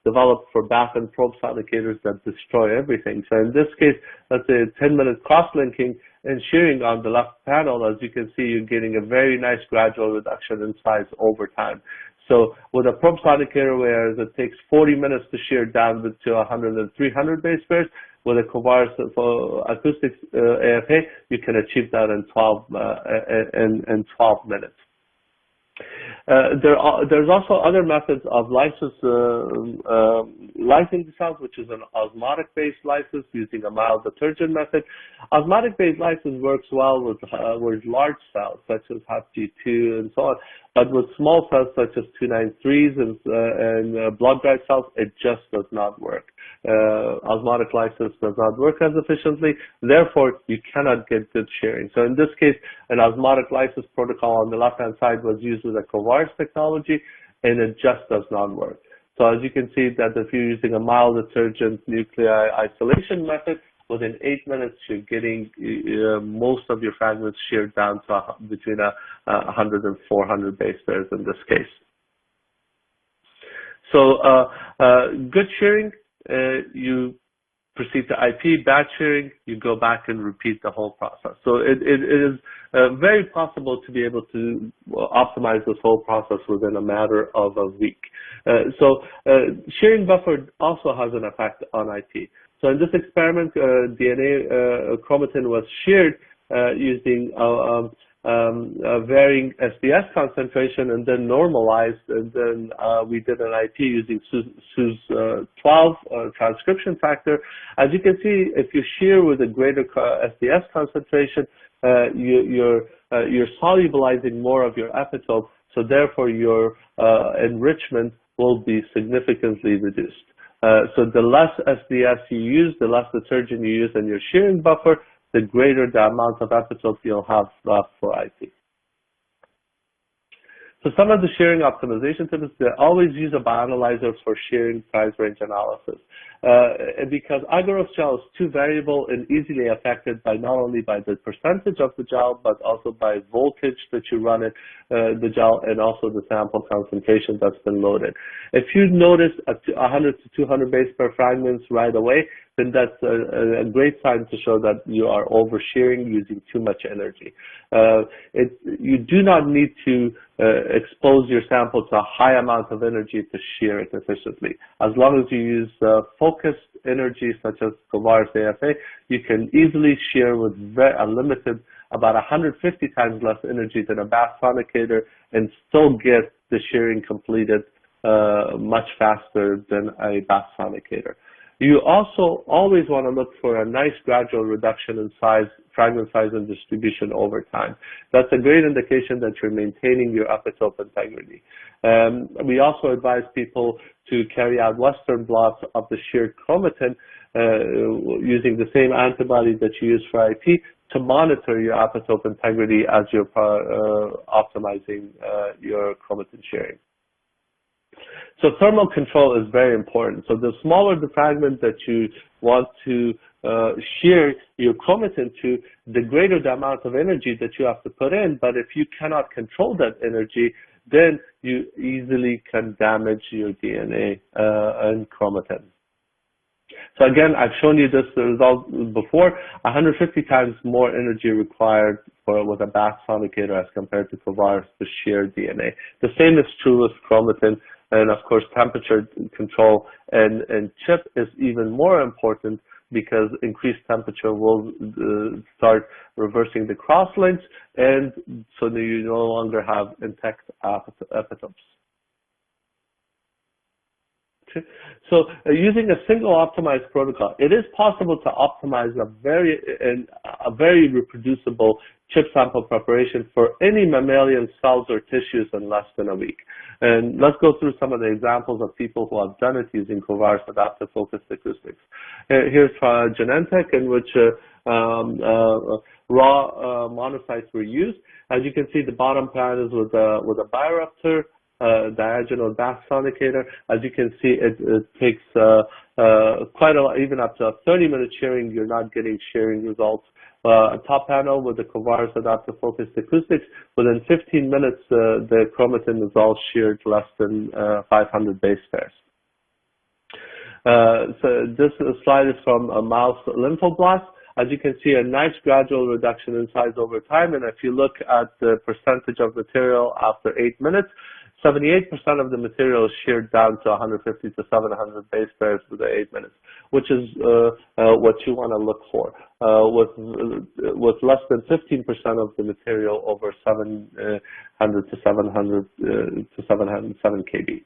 developed for bath and probe sonicators that destroy everything. So in this case, let's say 10-minute cross-linking and shearing on the left panel, as you can see, you're getting a very nice gradual reduction in size over time. So with a probe sonicator, whereas it takes 40 minutes to shear down to 100 and 300 base pairs, with a Covaris Acoustics AFA, you can achieve that in 12 minutes. There's also other methods of lysis, lysing the cells, which is an osmotic-based lysis using a mild detergent method. Osmotic-based lysis works well with large cells, such as HAP-G2 and so on, but with small cells such as 293s and blood-dried cells, it just does not work. Osmotic lysis does not work as efficiently, therefore you cannot get good shearing. So in this case, an osmotic lysis protocol on the left-hand side was used with a Covaris technology, and it just does not work. So as you can see that if you're using a mild detergent nuclei isolation method, within 8 minutes you're getting most of your fragments sheared down to between 100 and 400 base pairs in this case. So good shearing, you proceed to IP. Bad shearing, you go back and repeat the whole process. So it is very possible to be able to optimize this whole process within a matter of a week. Shearing buffer also has an effect on IP. So in this experiment, DNA chromatin was sheared using varying SDS concentration and then normalized, and then we did an IP using SUS12 transcription factor. As you can see, if you shear with a greater SDS concentration, you're solubilizing more of your epitope, so therefore your enrichment will be significantly reduced. So the less SDS you use, the less detergent you use in your shearing buffer, the greater the amount of epitope you'll have left for IP. So some of the shearing optimization tips, they always use a bioanalyzer for shearing size range analysis. Because agarose gel is too variable and easily affected by not only by the percentage of the gel, but also by voltage that you run it, the gel, and also the sample concentration that's been loaded. If you notice 100 to 200 base pair fragments right away, then that's a great sign to show that you are over shearing using too much energy. You do not need to expose your sample to a high amount of energy to shear it efficiently. As long as you use focused energy such as Covaris AFA, you can easily shear with a limited, about 150 times less energy than a bath sonicator, and still get the shearing completed much faster than a bath sonicator. You also always want to look for a nice gradual reduction in size, fragment size, and distribution over time. That's a great indication that you're maintaining your epitope integrity. We also advise people to carry out Western blots of the sheared chromatin using the same antibody that you use for IP to monitor your epitope integrity as you're optimizing your chromatin shearing. So thermal control is very important. So the smaller the fragment that you want to shear your chromatin to, the greater the amount of energy that you have to put in. But if you cannot control that energy, then you easily can damage your DNA and chromatin. So again, I've shown you this result before, 150 times more energy required with a bath sonicator as compared to Covaris to shear DNA. The same is true with chromatin. And of course, temperature control and chip is even more important, because increased temperature will start reversing the crosslinks, and so that you no longer have intact epitopes. So using a single optimized protocol, it is possible to optimize a very reproducible chip sample preparation for any mammalian cells or tissues in less than a week. And let's go through some of the examples of people who have done it using Covaris Adaptive Focused Acoustics. Here's Genentech, in which raw monocytes were used. As you can see, the bottom plan is with a bioruptor, diagonal sonicator. As you can see, it takes quite a lot, even up to a 30-minute shearing, you're not getting shearing results. Top panel with the Covaris Adaptive Focused Acoustics, within 15 minutes, the chromatin is all sheared less than 500 base pairs. So this slide is from a mouse lymphoblast. As you can see, a nice gradual reduction in size over time. And if you look at the percentage of material after 8 minutes, 78% of the material is sheared down to 150 to 700 base pairs within 8 minutes, which is what you want to look for. With less than 15% of the material over 700 to 707 kb.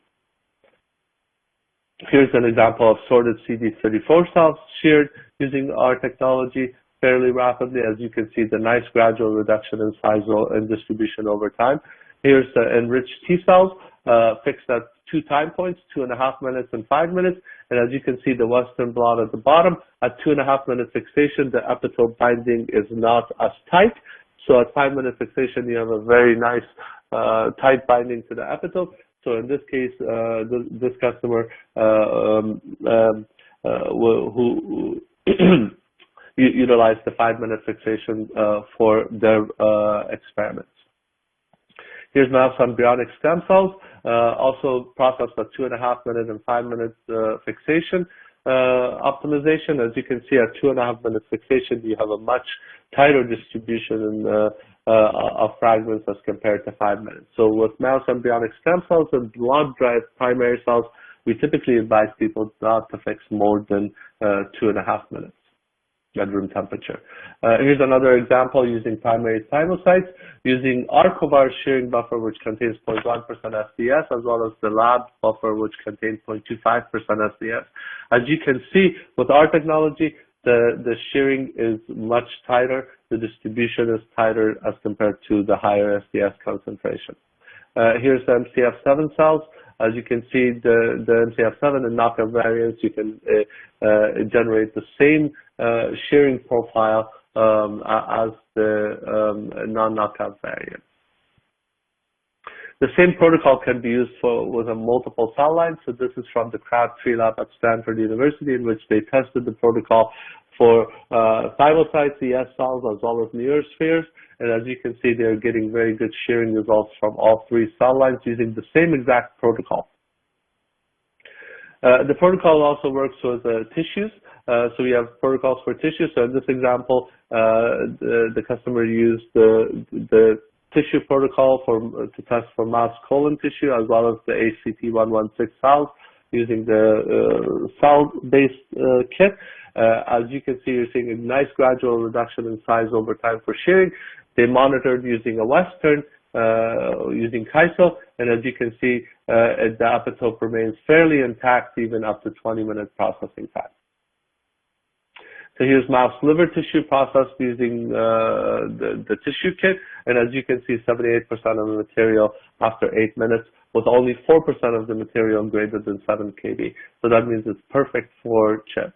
Here's an example of sorted CD34 cells sheared using our technology fairly rapidly. As you can see, the nice gradual reduction in size and distribution over time. Here's the enriched T cells fixed at 2 time points, 2.5 minutes and 5 minutes. And as you can see, the Western blot at the bottom, at 2.5-minute fixation, the epitope binding is not as tight. So at 5-minute fixation, you have a very nice tight binding to the epitope. So in this case, this customer who utilized the 5-minute fixation for their experiments. Here's mouse embryonic stem cells, also processed at 2.5-minute and 5-minute fixation optimization. As you can see, at 2.5-minute fixation, you have a much tighter distribution of fragments as compared to 5 minutes. So with mouse embryonic stem cells and blood-derived primary cells, we typically advise people not to fix more than 2.5 minutes at room temperature. Here's another example using primary thymocytes, using our Covaris shearing buffer, which contains 0.1% SDS, as well as the lab buffer, which contains 0.25% SDS. As you can see, with our technology, the shearing is much tighter, the distribution is tighter as compared to the higher SDS concentration. Here's the MCF7 cells. As you can see, the MCF7 and knockout variants, you can generate the same shearing profile as the non-knockout variant. The same protocol can be used with a multiple cell line. So this is from the Crabtree lab at Stanford University, in which they tested the protocol for thymocytes, ES cells, as well as neurospheres. And as you can see, they're getting very good shearing results from all 3 cell lines using the same exact protocol. The protocol also works with tissues. So we have protocols for tissues. So in this example, the customer used the tissue protocol to test for mouse colon tissue, as well as the ACT116 cells using the cell-based kit. As you can see, you're seeing a nice gradual reduction in size over time for shearing. They monitored using a Western, using KISO, and as you can see, the epitope remains fairly intact even up to 20-minute processing time. So here's mouse liver tissue processed using the tissue kit, and as you can see, 78% of the material after 8 minutes, with only 4% of the material greater than 7 kb. So that means it's perfect for chip.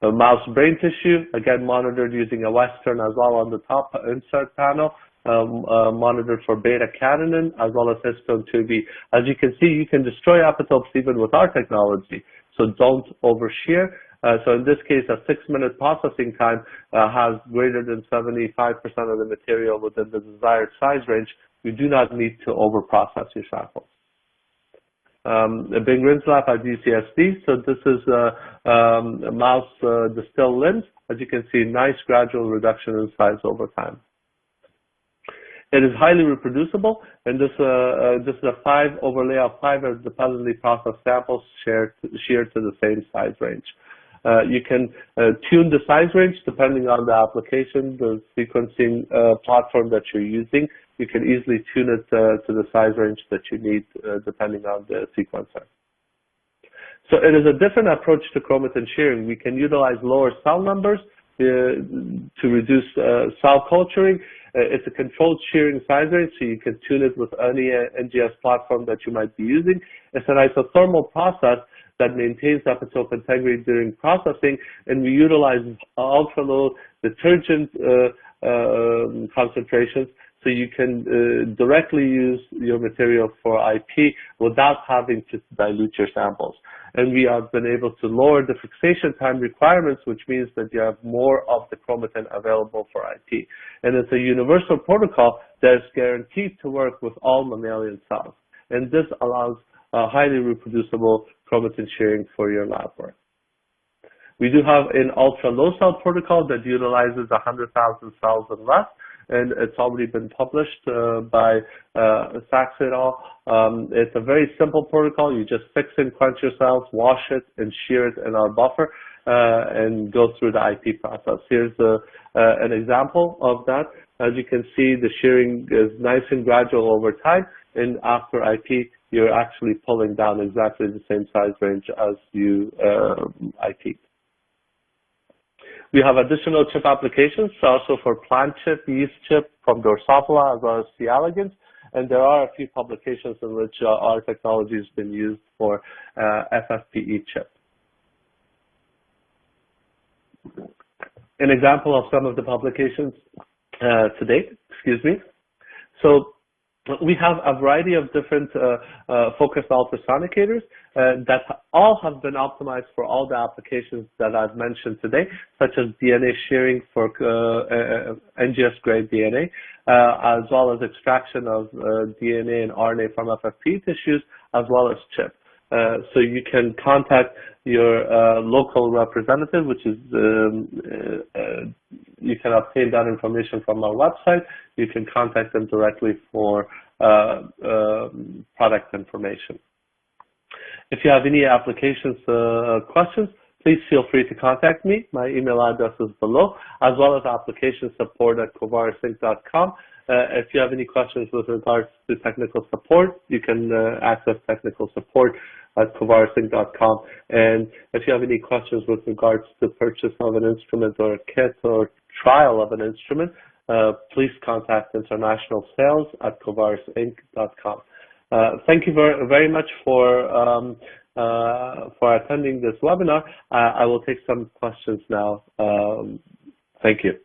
Mouse brain tissue, again monitored using a Western as well on the top insert panel, monitored for beta-catenin as well as histone 2B. As you can see, you can destroy epitopes even with our technology, so don't overshear. So in this case, a 6-minute processing time has greater than 75% of the material within the desired size range. You do not need to overprocess your samples. A Bing Rin's lab at UCSD. So this is a mouse distilled limbs. As you can see, nice gradual reduction in size over time. It is highly reproducible, and this is a 5 overlay of 5 as dependently processed samples sheared to the same size range. You can tune the size range depending on the application, the sequencing platform that you're using. You can easily tune it to the size range that you need depending on the sequencer. So it is a different approach to chromatin shearing. We can utilize lower cell numbers to reduce cell culturing. It's a controlled shearing size range, so you can tune it with any NGS platform that you might be using. It's an isothermal process that maintains epitope integrity during processing, and we utilize ultra-low detergent concentrations, so you can directly use your material for IP without having to dilute your samples. And we have been able to lower the fixation time requirements, which means that you have more of the chromatin available for IP. And it's a universal protocol that is guaranteed to work with all mammalian cells. And this allows highly reproducible chromatin shearing for your lab work. We do have an ultra-low cell protocol that utilizes 100,000 cells and less, and it's already been published by Sachs et al. It's a very simple protocol. You just fix and quench your cells, wash it, and shear it in our buffer, and go through the IP process. Here's an example of that. As you can see, the shearing is nice and gradual over time, and after IP, you're actually pulling down exactly the same size range as you IP. We have additional chip applications, also for plant chip, yeast chip from Drosophila, as well as C. elegans, and there are a few publications in which our technology has been used for FFPE chip. An example of some of the publications to date, excuse me. So we have a variety of different focused ultrasonicators that all have been optimized for all the applications that I've mentioned today, such as DNA shearing for NGS-grade DNA, as well as extraction of DNA and RNA from FFPE tissues, as well as chip. So you can contact your local representative, which is, you can obtain that information from our website. You can contact them directly for product information. If you have any applications questions, please feel free to contact me. My email address is below, as well as application support at covaris.com. If you have any questions with regards to technical support, you can access technical support at covaris.com. And if you have any questions with regards to purchase of an instrument or a kit or trial of an instrument, please contact international sales at covarisinc.com. Thank you very much for attending this webinar. I will take some questions now. Thank you.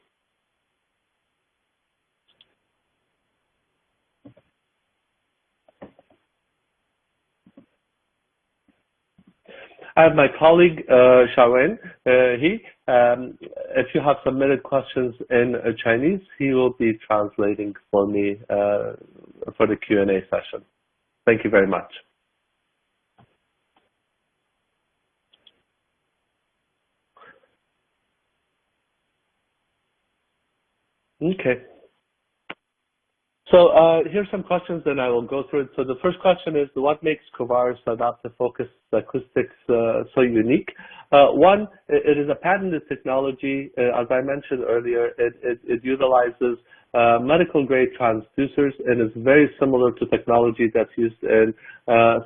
I have my colleague, Shawen. If you have submitted questions in Chinese, he will be translating for me for the Q&A session. Thank you very much. Okay. So here's some questions, and I will go through it. So the first question is, what makes Covaris Adaptive Focused Acoustics so unique? One, it is a patented technology. As I mentioned earlier, it utilizes medical-grade transducers, and is very similar to technology that's used in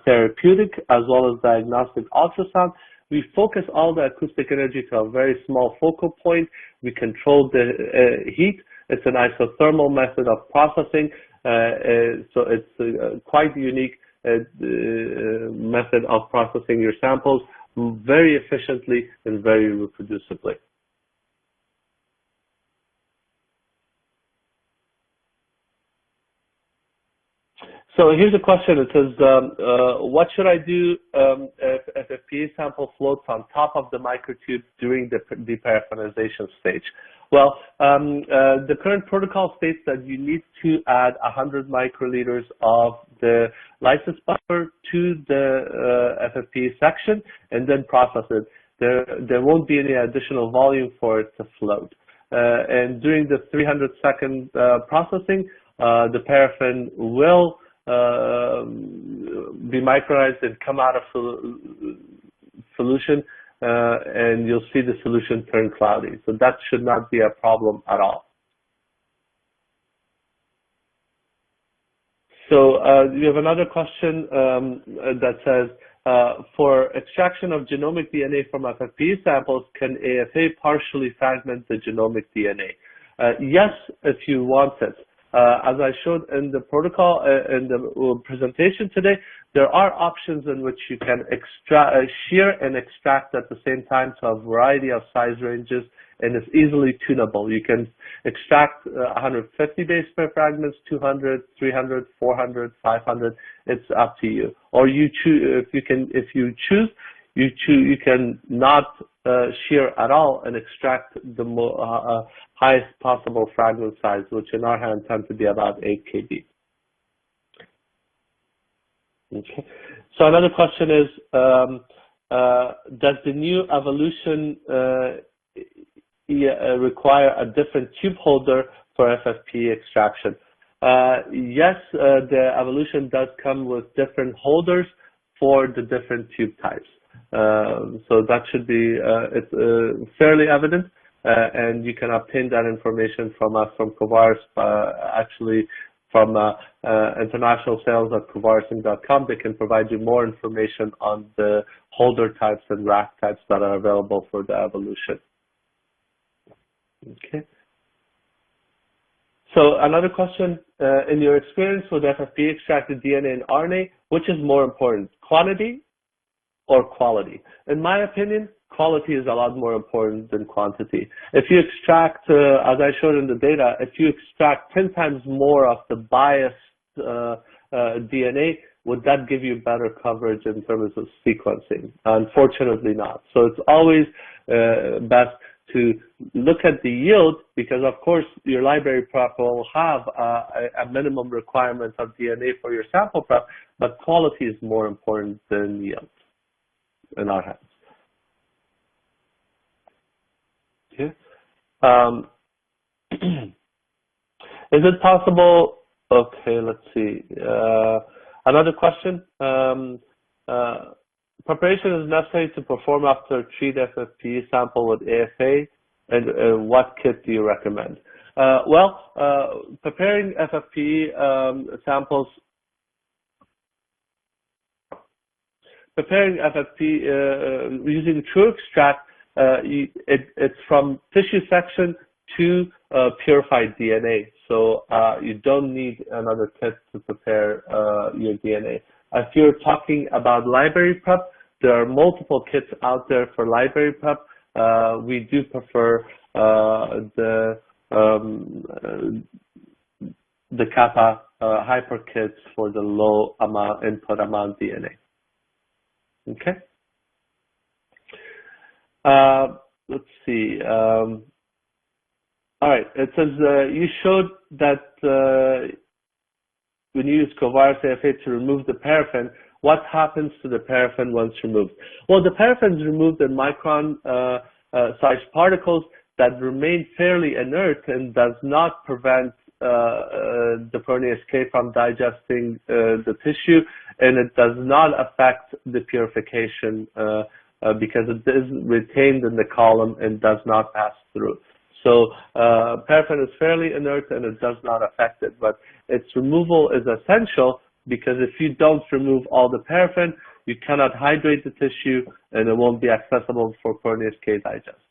therapeutic as well as diagnostic ultrasound. We focus all the acoustic energy to a very small focal point. We control the heat. It's an isothermal method of processing, so it's quite unique method of processing your samples very efficiently and very reproducibly. So here's a question. It says, what should I do if FFPE sample floats on top of the microtube during the deparaffinization stage? Well, the current protocol states that you need to add 100 microliters of the Lysis buffer to the FFPE section and then process it. There won't be any additional volume for it to float. And during the 300-second processing, the paraffin will be micronized and come out of solution, and you'll see the solution turn cloudy. So that should not be a problem at all. So we have another question that says, for extraction of genomic DNA from FFPE samples, can AFA partially fragment the genomic DNA? Yes, if you want it. As I showed in the protocol, in the presentation today, there are options in which you can shear and extract at the same time to a variety of size ranges, and it's easily tunable. You can extract 150 base pair fragments, 200, 300, 400, 500. It's up to you. Or you choose, if you choose, you can not shear at all and extract the highest possible fragment size, which in our hand tend to be about 8 kb. Okay. So another question is, does the new evolution require a different tube holder for FFPE extraction? Yes, the evolution does come with different holders for the different tube types. So that should be it's fairly evident, and you can obtain that information from us, from Covaris, actually from international sales at covarising.com. They can provide you more information on the holder types and rack types that are available for the evolution. Okay. So another question, in your experience with FFPE extracted DNA and RNA, which is more important, quantity or quality? In my opinion, quality is a lot more important than quantity. If you extract, as I showed in the data, if you extract 10 times more of the biased DNA, would that give you better coverage in terms of sequencing? Unfortunately not. So it's always best to look at the yield, because of course your library prep will have a minimum requirement of DNA for your sample prep, but quality is more important than yield in our hands. Okay. Is it possible? Okay, let's see. Another question. Preparation is necessary to perform after treat FFPE sample with AFA, and what kit do you recommend? Preparing FFPE samples, using truXTRAC, it's from tissue section to purified DNA. So you don't need another kit to prepare your DNA. If you're talking about library prep, there are multiple kits out there for library prep. We do prefer the kappa hyper kits for the low input amount DNA. Okay. Let's see. All right. It says you showed that when you use Covaris AFA to remove the paraffin, what happens to the paraffin once removed? Well, the paraffin is removed in micron-sized particles that remain fairly inert and does not prevent the Protease K from digesting the tissue, and it does not affect the purification because it is retained in the column and does not pass through. So paraffin is fairly inert and it does not affect it, but its removal is essential, because if you don't remove all the paraffin, you cannot hydrate the tissue and it won't be accessible for Protease K digest.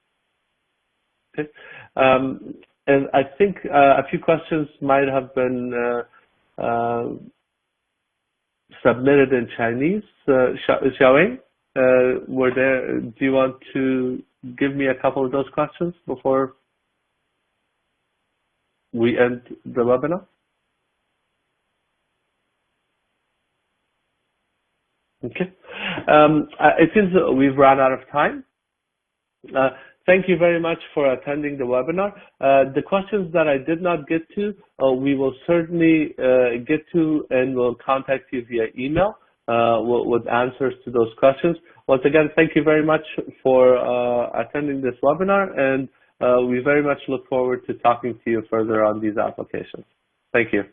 Okay. And I think a few questions might have been submitted in Chinese. Shearing, do you want to give me a couple of those questions before we end the webinar? Okay. It seems that we've run out of time. Thank you very much for attending the webinar. The questions that I did not get to, we will certainly get to, and we'll contact you via email with answers to those questions. Once again, thank you very much for attending this webinar, and we very much look forward to talking to you further on these applications. Thank you.